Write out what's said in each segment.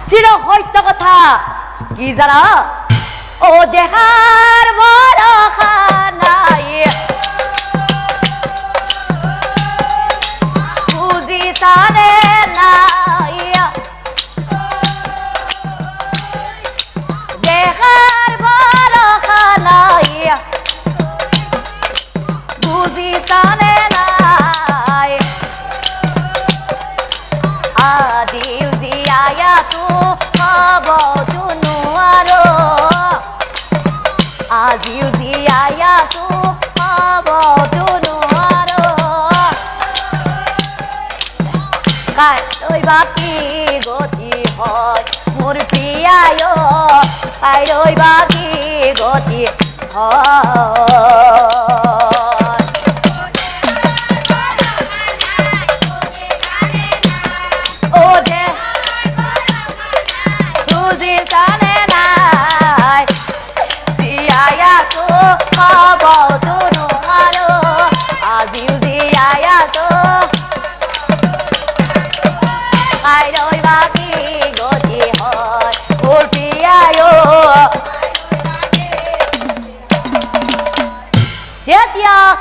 চিৰ সত্য কথা কি জানা ও দেখাৰ ভৰসা নাই বুজিছানে নাই দেখাৰ ভৰসা নাই বুজিছানে নাই আদিও জীয়াইতো হ'বতো নোৱাৰো আজিও জীয়াইতো হ'বতো নোৱাৰো কাইলৈ বা কি গতি হয় মোৰ প্ৰিয়ায় কাইলৈ বা কি গতি হয়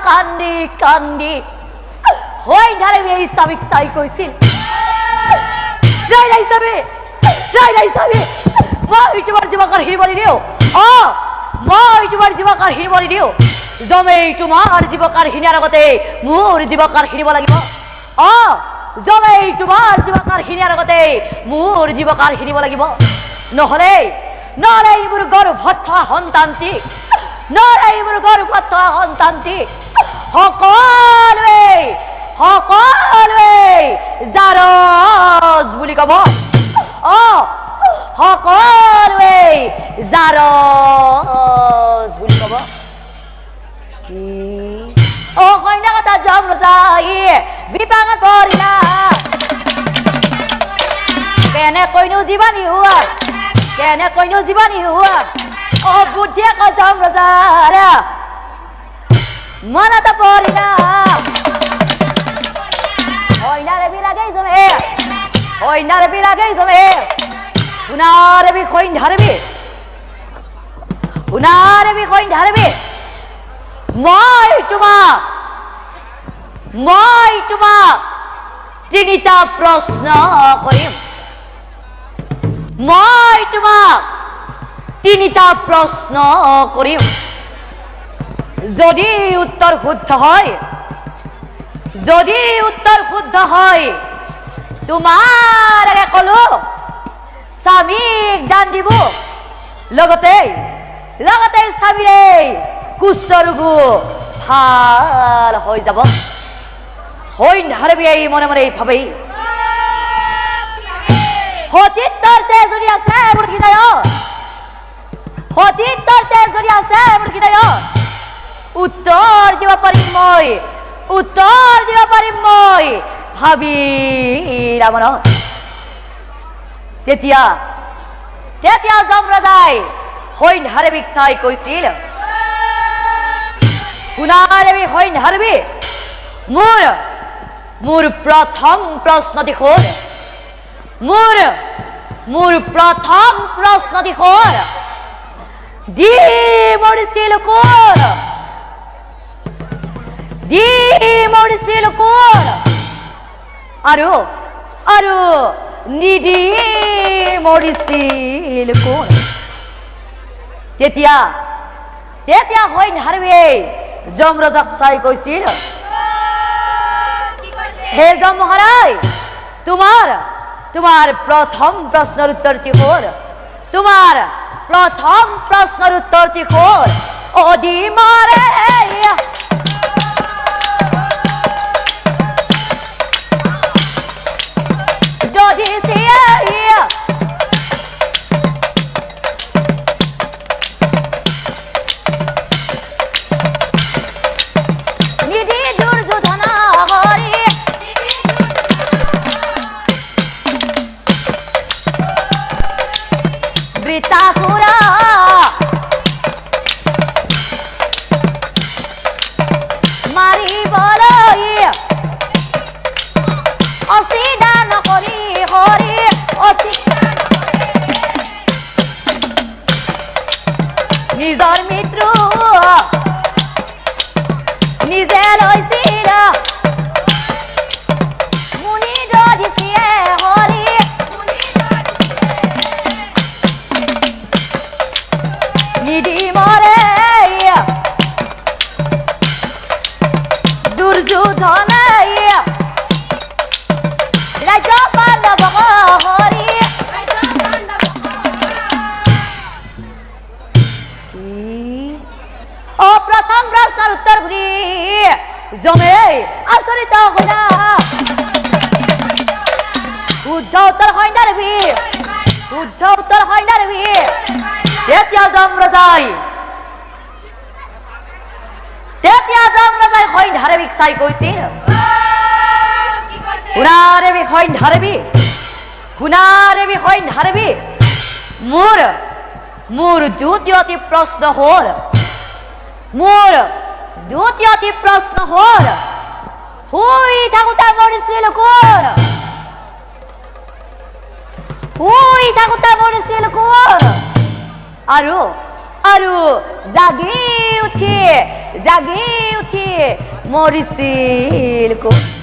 কান্দি কান্দি হৈ ধাৰে এই চাবিক চাই কৈছিল নাই চাবি মই তোমাৰ জীৱকাৰ হিৰিবনি দিওঁ মই তোমাৰ জীৱকাৰ হিৰিবনি দিওঁ জমে তোমাৰ জীৱকাৰ হিনাৰ আগতে মোৰ জীৱকাৰ হিৰিব লাগিব জমে তোমাৰ জীৱকাৰ হিনাৰ আগতে মোৰ জীৱকাৰ হিৰিব লাগিব নহ'লে মোৰ গৰ্ভত থকা সন্তানটি মোৰ গৰ্ভত থকা সন্তানটি সকলোৱে জাৰজ বুলি ক'ব সকলোৱে জাৰজ বুলি ক'ব কইনা কথা যমৰজাই বিপাঙ কৰিলা কেনেকৈনো জীৱানী হোৱা বুদ্ধিয়ে কৈ যমৰজাৰ মনত পৰিলা কইনাৰে বিলাগেই জমে শুনাৰে বিষয় ধাৰবি মই তোমাক তিনিটা প্ৰশ্ন কৰিম যদি উত্তৰ শুদ্ধ হয় তোমাৰ কলো স্বামীক দান দিব লগতে স্বামীৰে কুষ্ঠ ৰোগ ভাল হৈ যাব হৈ ধাৰবি এই মনে মনে ভাবি সতীত্বৰ তেজ যদি আছে মোৰ হৃদয় উত্তৰ দিব পাৰিম মই ভাবি ৰামনত তেতিয়া যমৰাজাই সৈন্যাৰেবিক চাই কৈছিল শুনাৰেবি সৈন্যাৰেবি মোৰ প্ৰথম প্ৰশ্নটি হ'ল দি মৰিছিল কোন আৰু নিদি মৰিছিল কোন তেতিয়া সৈন্যাৰেবিয়ে যমৰাজাক চাই কৈছিল হে যম মহাৰাজ তোমাৰ প্ৰথম প্ৰশ্নৰ উত্তৰটি হ'ল অদি মাৰে নিজৰ মিত্ৰ নিজে লৈছিল মুনি ধৰিছে হৰি নিদি মৰে দুৰ্যোধনে ৰাজ্য পাণ্ডৱ হৰি ও প্ৰথম প্ৰশ্নেৰ উত্তৰ ঘুৰি জমে আচৰিত হইলা শুদ্ধ উত্তৰ হয় না ৰেবি শুদ্ধ উত্তৰ হয় না ৰেবি তেতিয়া যমৰাজাই হয় ধাৰেবিক চাই কৈছিল শুনাৰেবি হয় ধাৰেবি শুনাৰেবি হয় ধাৰেবি মোৰ দ্বিতীয়টি প্ৰশ্ন হ'ল মোৰ দ্বিতীয়টি প্ৰশ্ন হ'ল শুই থাকোঁতে মৰিছিল কোন শুই থাকোঁতে মৰিছিল কোন আৰু আৰু জাগি উঠি মৰিছিল কোন